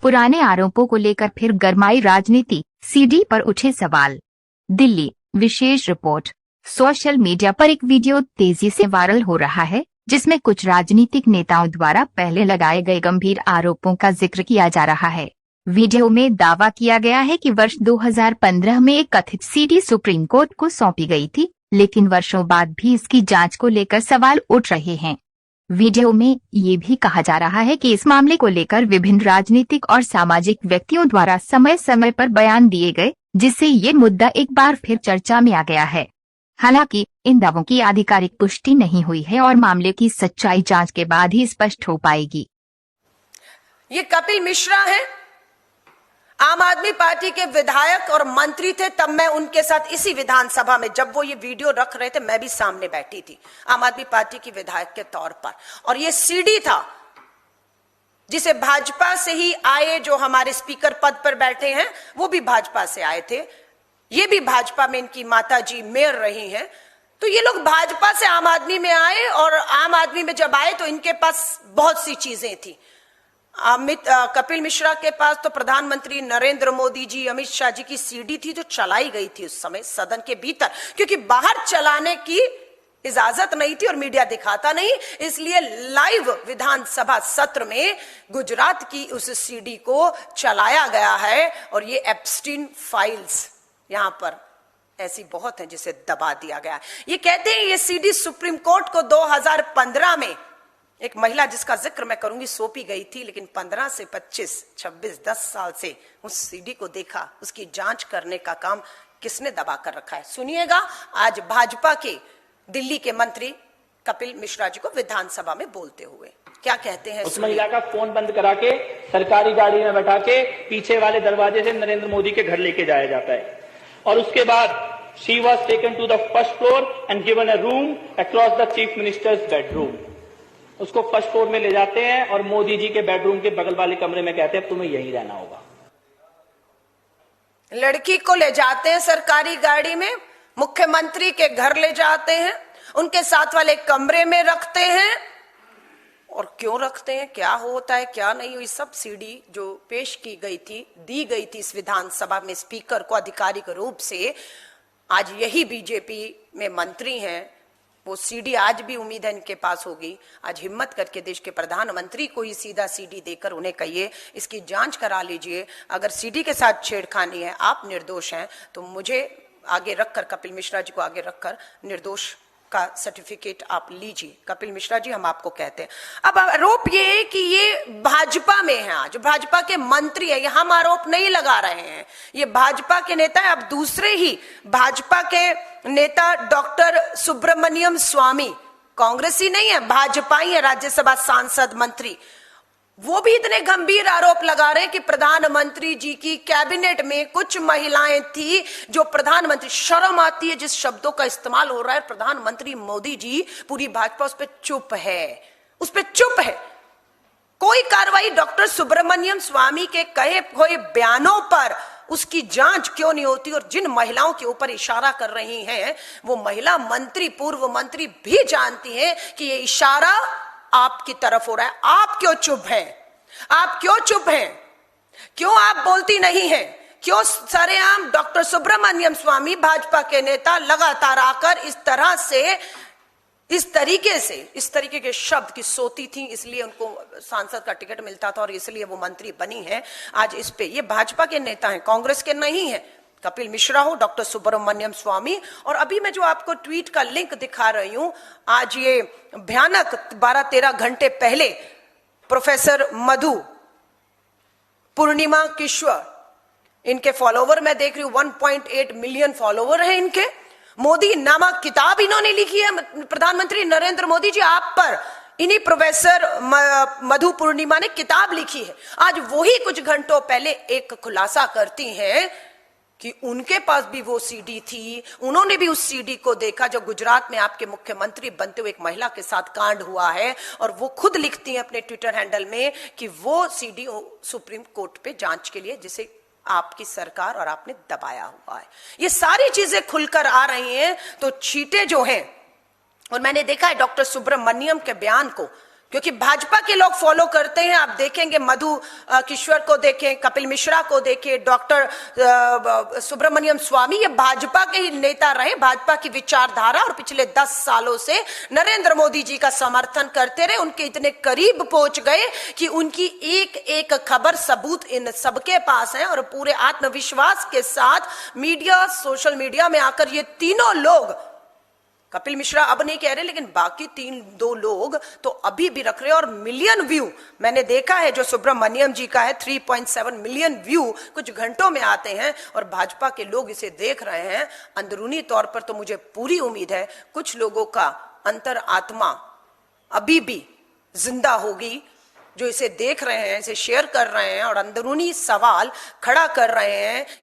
पुराने आरोपों को लेकर फिर गरमाई राजनीति, सीडी पर उठे सवाल। दिल्ली विशेष रिपोर्ट। सोशल मीडिया पर एक वीडियो तेजी से वायरल हो रहा है जिसमें कुछ राजनीतिक नेताओं द्वारा पहले लगाए गए गंभीर आरोपों का जिक्र किया जा रहा है। वीडियो में दावा किया गया है कि वर्ष 2015 में एक कथित सीडी सुप्रीम कोर्ट को सौंपी गई थी, लेकिन वर्षों बाद भी इसकी जांच को लेकर सवाल उठ रहे हैं। वीडियो में ये भी कहा जा रहा है कि इस मामले को लेकर विभिन्न राजनीतिक और सामाजिक व्यक्तियों द्वारा समय समय पर बयान दिए गए, जिससे ये मुद्दा एक बार फिर चर्चा में आ गया है। हालांकि इन दावों की आधिकारिक पुष्टि नहीं हुई है और मामले की सच्चाई जांच के बाद ही स्पष्ट हो पाएगी। ये कपिल मिश्रा है, आम आदमी पार्टी के विधायक और मंत्री थे। तब मैं उनके साथ इसी विधानसभा में, जब वो ये वीडियो रख रहे थे, मैं भी सामने बैठी थी आम आदमी पार्टी की विधायक के तौर पर। और ये सीडी था जिसे भाजपा से ही आए, जो हमारे स्पीकर पद पर बैठे हैं वो भी भाजपा से आए थे, ये भी भाजपा में इनकी माता जी मेयर रही हैं। तो ये लोग भाजपा से आम आदमी में आए और आम आदमी में जब आए तो इनके पास बहुत सी चीजें थी। कपिल मिश्रा के पास तो प्रधानमंत्री नरेंद्र मोदी जी, अमित शाह जी की सीडी थी जो चलाई गई थी उस समय सदन के भीतर, क्योंकि बाहर चलाने की इजाजत नहीं थी और मीडिया दिखाता नहीं, इसलिए लाइव विधानसभा सत्र में गुजरात की उस सीडी को चलाया गया है। और ये एप्स्टीन फाइल्स यहां पर ऐसी बहुत है जिसे दबा दिया गया है। ये कहते हैं ये सीडी सुप्रीम कोर्ट को 2015 में एक महिला जिसका जिक्र मैं करूंगी सौंपी गई थी, लेकिन 15 से 25, 26, 10 साल से उस सीडी को देखा, उसकी जांच करने का काम किसने दबा कर रखा है। सुनिएगा आज भाजपा के दिल्ली के मंत्री कपिल मिश्रा जी को विधानसभा में बोलते हुए क्या कहते हैं। उस महिला का फोन बंद करा के सरकारी गाड़ी में बैठा के पीछे वाले दरवाजे से नरेंद्र मोदी के घर लेके जाया जाता है और उसके बाद she was taken to the first floor and given a room across the chief minister's bedroom. उसको फर्स्ट फ्लोर में ले जाते हैं और मोदी जी के बेडरूम के बगल वाले कमरे में कहते हैं तुम्हें यहीं रहना होगा। लड़की को ले जाते हैं सरकारी गाड़ी में, मुख्यमंत्री के घर ले जाते हैं, उनके साथ वाले कमरे में रखते हैं। और क्यों रखते हैं, क्या होता है क्या नहीं हुई, सब सीडी जो पेश की गई थी, दी गई थी इस विधानसभा में स्पीकर को आधिकारिक रूप से। आज यही बीजेपी में मंत्री हैं, वो सीडी आज भी उम्मीद है इनके पास होगी। आज हिम्मत करके देश के प्रधानमंत्री को ही सीधा सीडी देकर उन्हें कहिए इसकी जांच करा लीजिए। अगर सीडी के साथ छेड़खानी है, आप निर्दोष हैं, तो मुझे आगे रखकर, कपिल मिश्रा जी को आगे रखकर निर्दोष का सर्टिफिकेट आप लीजिए। कपिल मिश्रा जी हम आपको कहते हैं। अब आरोप ये है कि ये भाजपा में है, आज भाजपा के मंत्री है, ये हम आरोप नहीं लगा रहे हैं, ये भाजपा के नेता है। अब दूसरे ही भाजपा के नेता डॉक्टर सुब्रमण्यम स्वामी, कांग्रेसी नहीं है, भाजपा ही है, राज्यसभा सांसद मंत्री, वो भी इतने गंभीर आरोप लगा रहे हैं कि प्रधानमंत्री जी की कैबिनेट में कुछ महिलाएं थी जो प्रधानमंत्री, शर्म आती है जिस शब्दों का इस्तेमाल हो रहा है, प्रधानमंत्री मोदी जी, पूरी भाजपा उस पर चुप है, उस पर चुप है। कोई कार्रवाई डॉक्टर सुब्रमण्यम स्वामी के कहे हुए बयानों पर उसकी जांच क्यों नहीं होती। और जिन महिलाओं के ऊपर इशारा कर रही हैं वो महिला मंत्री, पूर्व मंत्री भी जानती हैं कि ये इशारा आपकी तरफ हो रहा है। आप क्यों चुप हैं, आप क्यों चुप हैं, क्यों आप बोलती नहीं हैं, क्यों सरेआम डॉक्टर सुब्रमण्यम स्वामी भाजपा के नेता लगातार आकर इस तरह से, इस तरीके के शब्द की सोती थी, इसलिए उनको सांसद का टिकट मिलता था और इसलिए वो मंत्री बनी है। आज इस पे ये भाजपा के नेता हैं, कांग्रेस के नहीं है। कपिल मिश्रा हो, डॉक्टर सुब्रमण्यम स्वामी, और अभी मैं जो आपको ट्वीट का लिंक दिखा रही हूं, आज ये भयानक 12-13 घंटे पहले प्रोफेसर मधु पूर्णिमा किश्वर, इनके फॉलोवर मैं देख रही हूं 1.8 मिलियन फॉलोवर है इनके। मोदी नामक किताब इन्होंने लिखी है, प्रधानमंत्री नरेंद्र मोदी जी आप पर, इन्हीं प्रोफेसर मधु पूर्णिमा ने किताब लिखी है। आज वही कुछ घंटों पहले एक खुलासा करती हैं कि उनके पास भी वो सीडी थी, उन्होंने भी उस सीडी को देखा जो गुजरात में आपके मुख्यमंत्री बनते हुए एक महिला के साथ कांड हुआ है। और वो खुद लिखती हैं अपने ट्विटर हैंडल में कि वो सीडी सुप्रीम कोर्ट पे जांच के लिए, जिसे आपकी सरकार और आपने दबाया हुआ है। ये सारी चीजें खुलकर आ रही हैं। तो चीटे जो हैं, और मैंने देखा है डॉक्टर सुब्रमण्यम के बयान को क्योंकि भाजपा के लोग फॉलो करते हैं। आप देखेंगे मधु किश्वर को देखें, कपिल मिश्रा को देखें, डॉक्टर सुब्रमण्यम स्वामी, ये भाजपा के ही नेता रहे, भाजपा की विचारधारा, और पिछले 10 सालों से नरेंद्र मोदी जी का समर्थन करते रहे, उनके इतने करीब पहुंच गए कि उनकी एक एक खबर सबूत इन सबके पास है। और पूरे आत्मविश्वास के साथ मीडिया, सोशल मीडिया में आकर ये तीनों लोग, कपिल मिश्रा अब नहीं कह रहे, लेकिन बाकी 2 लोग तो अभी भी रख रहे हैं। और मिलियन व्यू मैंने देखा है, जो सुब्रमण्यम जी का है 3.7 मिलियन व्यू कुछ घंटों में आते हैं, और भाजपा के लोग इसे देख रहे हैं। अंदरूनी तौर पर तो मुझे पूरी उम्मीद है कुछ लोगों का अंतर आत्मा अभी भी जिंदा होगी, जो इसे देख रहे हैं, इसे शेयर कर रहे हैं और अंदरूनी सवाल खड़ा कर रहे हैं।